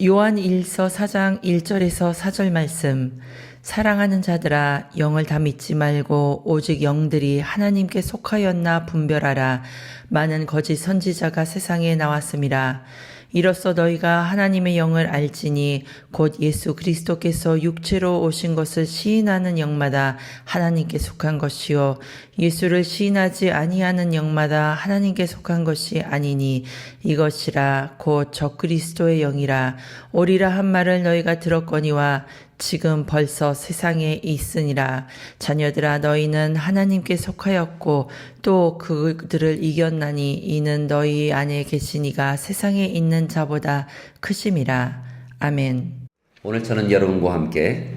요한 1서 4장 1절에서 4절 말씀. 사랑하는 자들아, 영을 다 믿지 말고 오직 영들이 하나님께 속하였나 분별하라. 많은 거짓 선지자가 세상에 나왔음이라. 이로써 너희가 하나님의 영을 알지니 곧 예수 그리스도께서 육체로 오신 것을 시인하는 영마다 하나님께 속한 것이요 예수를 시인하지 아니하는 영마다 하나님께 속한 것이 아니니 이것이라 곧 적그리스도의 영이라. 오리라 한 말을 너희가 들었거니와 지금 벌써 세상에 있으니라. 자녀들아, 너희는 하나님께 속하였고 또 그들을 이겼나니 이는 너희 안에 계시니가 세상에 있는 자보다 크심이라. 아멘. 오늘 저는 여러분과 함께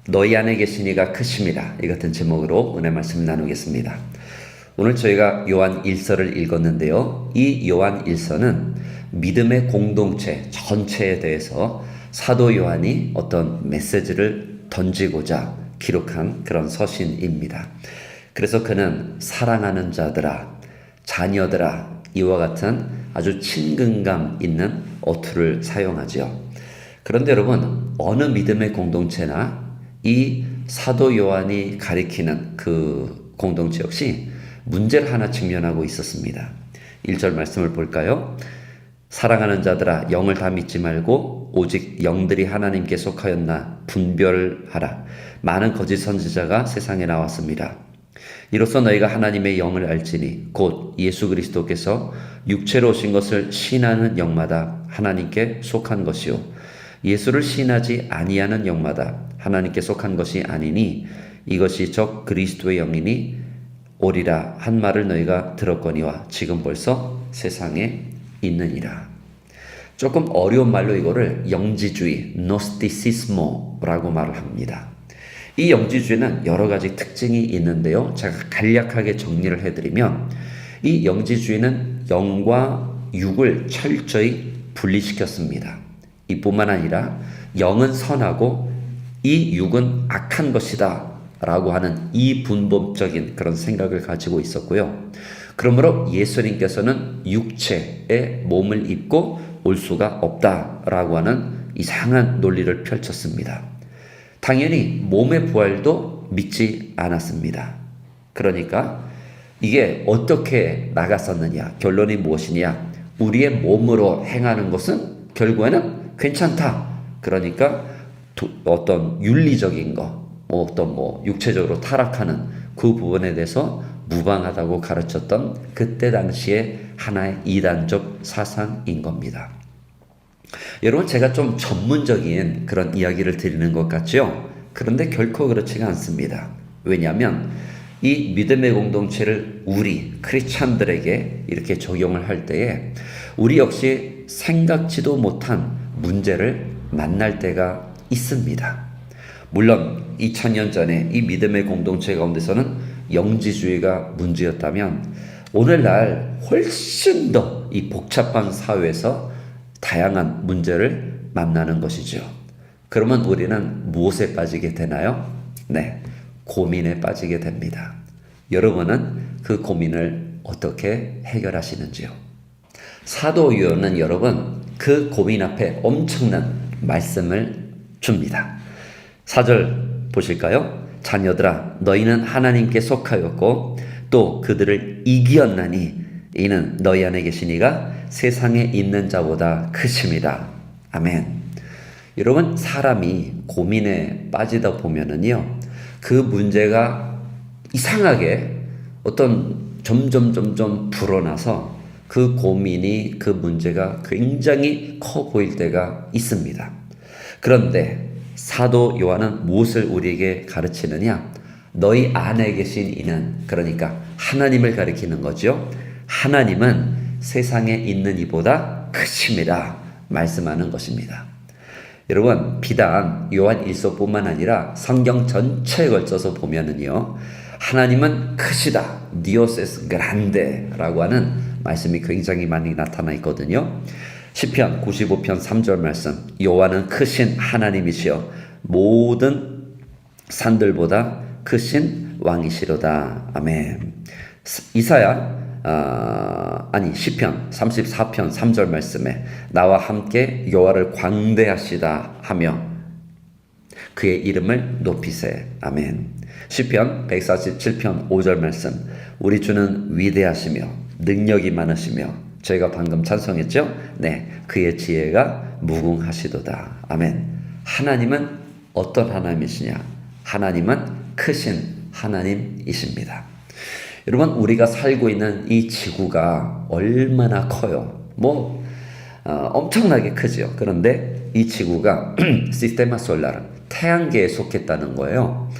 너희 안에 계시니가 크심이라, 이 같은 제목으로 은혜 말씀 나누겠습니다. 오늘 저희가 요한 1서를 읽었는데요. 이 요한 1서는 믿음의 공동체 전체에 대해서 사도 요한이 어떤 메시지를 던지고자 기록한 그런 서신입니다. 그래서 그는 사랑하는 자들아, 자녀들아, 이와 같은 아주 친근감 있는 어투를 사용하죠. 그런데 여러분, 어느 믿음의 공동체나 이 사도 요한이 가리키는 그 공동체 역시 문제를 하나 직면하고 있었습니다. 1절 말씀을 볼까요? 사랑하는 자들아, 영을 다 믿지 말고 오직 영들이 하나님께 속하였나 분별하라. 많은 거짓 선지자가 세상에 나왔습니다. 이로써 너희가 하나님의 영을 알지니 곧 예수 그리스도께서 육체로 오신 것을 시인하는 영마다 하나님께 속한 것이요 예수를 시인하지 아니하는 영마다 하나님께 속한 것이 아니니 이것이 적 그리스도의 영이니 오리라 한 말을 너희가 들었거니와 지금 벌써 세상에 있느니라. 조금 어려운 말로 이거를 영지주의, 노스티시스모라고 말을 합니다. 이 영지주의는 여러 가지 특징이 있는데요. 제가 간략하게 정리를 해드리면 이 영지주의는 영과 육을 철저히 분리시켰습니다. 이뿐만 아니라 영은 선하고 이 육은 악한 것이다 라고 하는 이분법적인 그런 생각을 가지고 있었고요. 그러므로 예수님께서는 육체의 몸을 입고 올 수가 없다라고 하는 이상한 논리를 펼쳤습니다. 당연히 몸의 부활도 믿지 않았습니다. 그러니까 이게 어떻게 나갔었느냐? 결론이 무엇이냐? 우리의 몸으로 행하는 것은 결국에는 괜찮다. 그러니까 어떤 윤리적인 거, 어떤 육체적으로 타락하는 그 부분에 대해서 무방하다고 가르쳤던 그때 당시에 하나의 이단적 사상인 겁니다. 여러분, 제가 좀 전문적인 그런 이야기를 드리는 것 같죠? 그런데 결코 그렇지가 않습니다. 왜냐하면 이 믿음의 공동체를 우리 크리스찬들에게 이렇게 적용을 할 때에 우리 역시 생각지도 못한 문제를 만날 때가 있습니다. 물론 2000년 전에 이 믿음의 공동체 가운데서는 영지주의가 문제였다면 오늘날 훨씬 더 이 복잡한 사회에서 다양한 문제를 만나는 것이죠. 그러면 우리는 무엇에 빠지게 되나요? 네, 고민에 빠지게 됩니다. 여러분은 그 고민을 어떻게 해결하시는지요? 사도 요한은 여러분 그 고민 앞에 엄청난 말씀을 줍니다. 4절 보실까요? 자녀들아, 너희는 하나님께 속하였고 또 그들을 이기었나니 이는 너희 안에 계시니가 세상에 있는 자보다 크심이다. 아멘. 여러분, 사람이 고민에 빠지다 보면은요, 그 문제가 이상하게 어떤 점점 불어나서 그 고민이, 그 문제가 굉장히 커 보일 때가 있습니다. 그런데 사도 요한은 무엇을 우리에게 가르치느냐? 너희 안에 계신 이는, 그러니까 하나님을 가리키는 거죠. 하나님은 세상에 있는 이보다 크심이라 말씀하는 것입니다. 여러분, 비단 요한 1서뿐만 아니라 성경 전체에 걸쳐서 보면은요, 하나님은 크시다, Dios es grande라고 하는 말씀이 굉장히 많이 나타나 있거든요. 시편 95편 3절 말씀, 여호와는 크신 하나님이시여 모든 산들보다 크신 왕이시로다. 아멘. 이사야 시편 34편 3절 말씀에 나와 함께 여호와를 광대하시다 하며 그의 이름을 높이세. 아멘. 시편 147편 5절 말씀 우리 주는 위대하시며 능력이 많으시며 저희가 방금 찬송했죠? 네, 그의 지혜가 무궁하시도다. 아멘. 하나님은 어떤 하나님이시냐? 하나님은 크신 하나님이십니다. 여러분, 우리가 살고 있는 이 지구가 얼마나 커요? 엄청나게 크죠. 그런데 이 지구가 시스테마 솔라르, 태양계에 속했다는 거예요.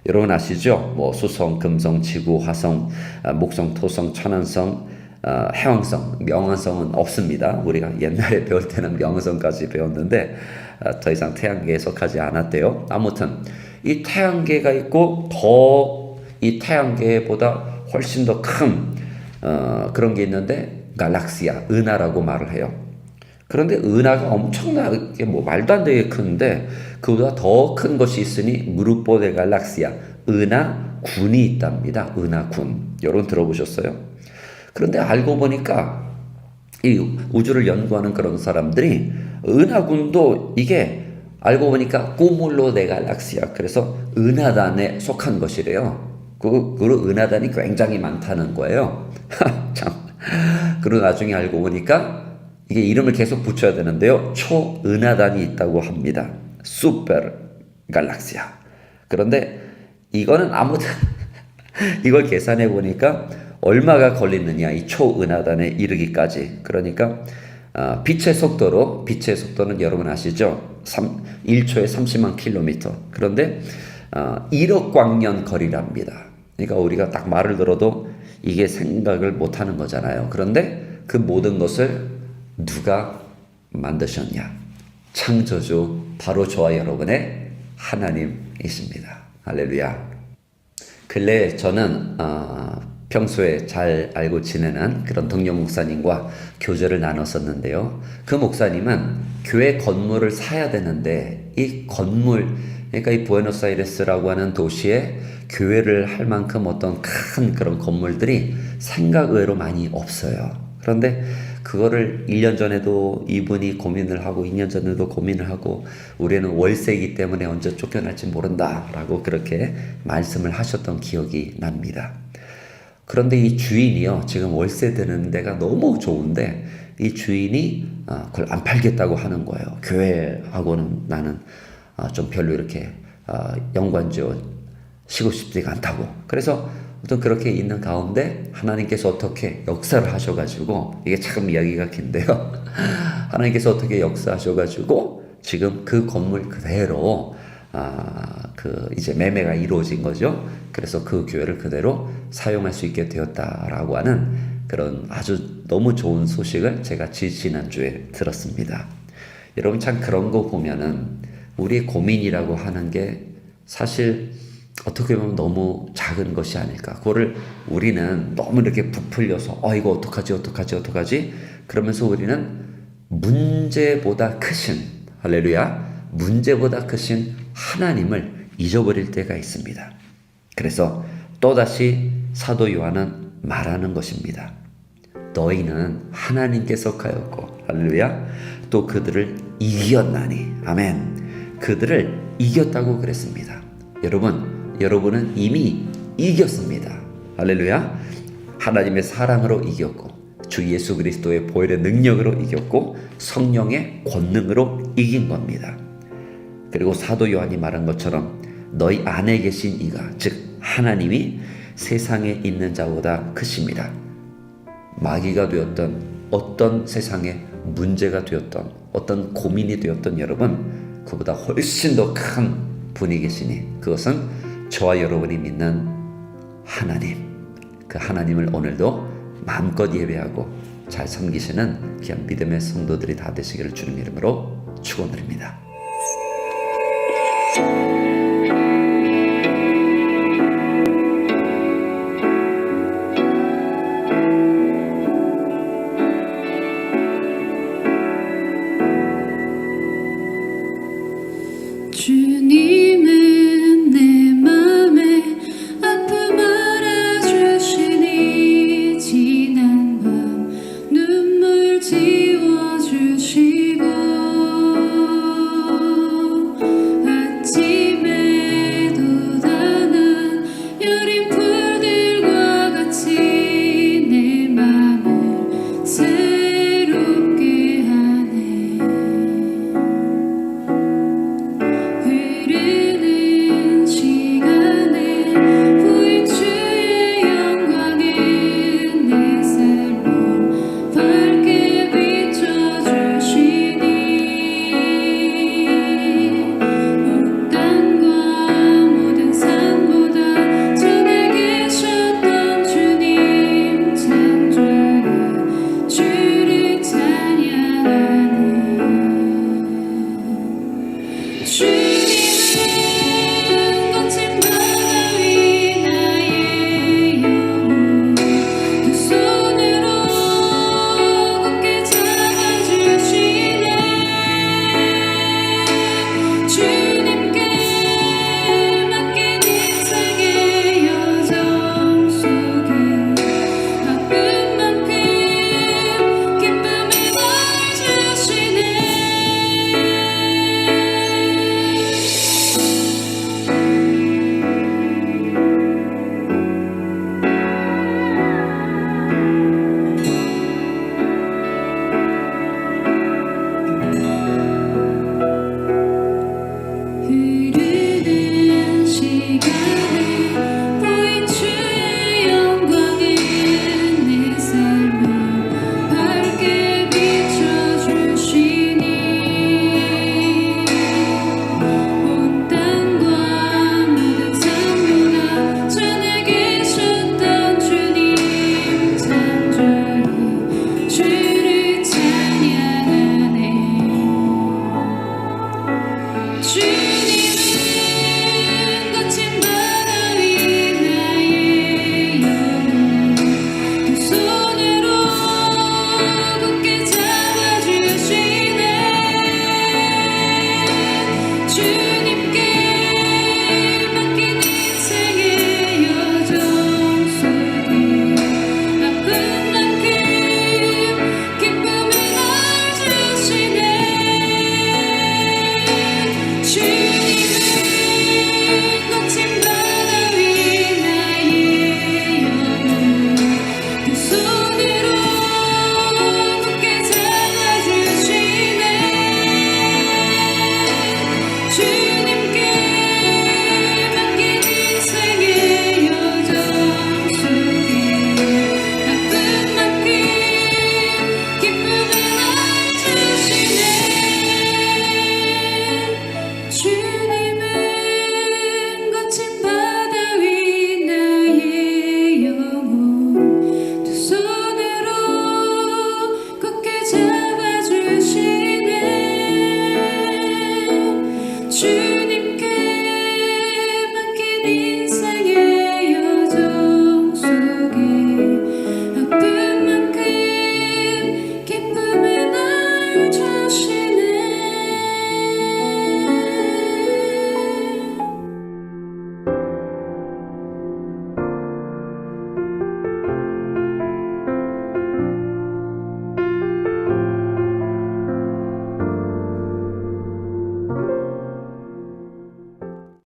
여러분 아시죠? 수성, 금성, 지구, 화성, 목성, 토성, 천왕성, 해왕성, 명왕성은 없습니다. 우리가 옛날에 배울 때는 명왕성까지 배웠는데 더 이상 태양계에 속하지 않았대요. 아무튼 이 태양계가 있고 이 태양계보다 훨씬 더 큰 그런 게 있는데 갈락시아, 은하라고 말을 해요. 그런데 은하가 엄청나게 말도 안 되게 큰데 그보다 더 큰 것이 있으니 그루포 데 갈락시아, 은하군이 있답니다. 은하군. 여러분 들어보셨어요? 그런데 알고 보니까 이 우주를 연구하는 그런 사람들이 은하군도 이게 알고 보니까 꾸물로 데 갈락시아, 그래서 은하단에 속한 것이래요. 그리고 은하단이 굉장히 많다는 거예요. 참. 그리고 나중에 알고 보니까 이게 이름을 계속 붙여야 되는데요. 초은하단이 있다고 합니다. 슈퍼 갈락시아. 그런데 이거는 아무튼 이걸 계산해 보니까 얼마가 걸리느냐, 이 초은하단에 이르기까지. 그러니까 빛의 속도는 여러분 아시죠? 1초에 30만 킬로미터. 그런데 1억 광년 거리랍니다. 그러니까 우리가 딱 말을 들어도 이게 생각을 못하는 거잖아요. 그런데 그 모든 것을 누가 만드셨냐? 창조주 바로 저와 여러분의 하나님이십니다. 할렐루야. 근래 저는 평소에 잘 알고 지내는 그런 동료 목사님과 교제를 나눴었는데요. 그 목사님은 교회 건물을 사야 되는데 이 건물, 그러니까 이 부에노스아이레스라고 하는 도시에 교회를 할 만큼 어떤 큰 그런 건물들이 생각 외로 많이 없어요. 그런데 그거를 1년 전에도 이분이 고민을 하고 2년 전에도 고민을 하고 우리는 월세이기 때문에 언제 쫓겨날지 모른다라고 그렇게 말씀을 하셨던 기억이 납니다. 그런데 이 주인이요, 지금 월세 드는 데가 너무 좋은데 이 주인이 그걸 안 팔겠다고 하는 거예요. 교회하고는 나는 좀 별로 이렇게 연관지어 쉬고 싶지가 않다고. 그래서 어떤 그렇게 있는 가운데 하나님께서 어떻게 역사를 하셔가지고, 이게 참 이야기가 긴데요. 하나님께서 어떻게 역사하셔가지고 지금 그 건물 그대로 이제 매매가 이루어진 거죠. 그래서 그 교회를 그대로 사용할 수 있게 되었다라고 하는 그런 아주 너무 좋은 소식을 제가 지난주에 들었습니다. 여러분 참 그런 거 보면은 우리의 고민이라고 하는 게 사실 어떻게 보면 너무 작은 것이 아닐까. 그거를 우리는 너무 이렇게 부풀려서 이거 어떡하지 그러면서 우리는 문제보다 크신, 할렐루야, 문제보다 크신 하나님을 잊어버릴 때가 있습니다. 그래서 또다시 사도 요한은 말하는 것입니다. 너희는 하나님께 속하였고, 할렐루야, 또 그들을 이겼나니, 아멘. 그들을 이겼다고 그랬습니다. 여러분은 이미 이겼습니다. 할렐루야. 하나님의 사랑으로 이겼고, 주 예수 그리스도의 보혈의 능력으로 이겼고, 성령의 권능으로 이긴 겁니다. 그리고 사도 요한이 말한 것처럼 너희 안에 계신 이가, 즉 하나님이 세상에 있는 자보다 크십니다. 마귀가 되었던, 어떤 세상에 문제가 되었던, 어떤 고민이 되었던 여러분, 그보다 훨씬 더 큰 분이 계시니 그것은 저와 여러분이 믿는 하나님, 그 하나님을 오늘도 마음껏 예배하고 잘 섬기시는 귀한 믿음의 성도들이 다 되시기를 주님 이름으로 축원드립니다.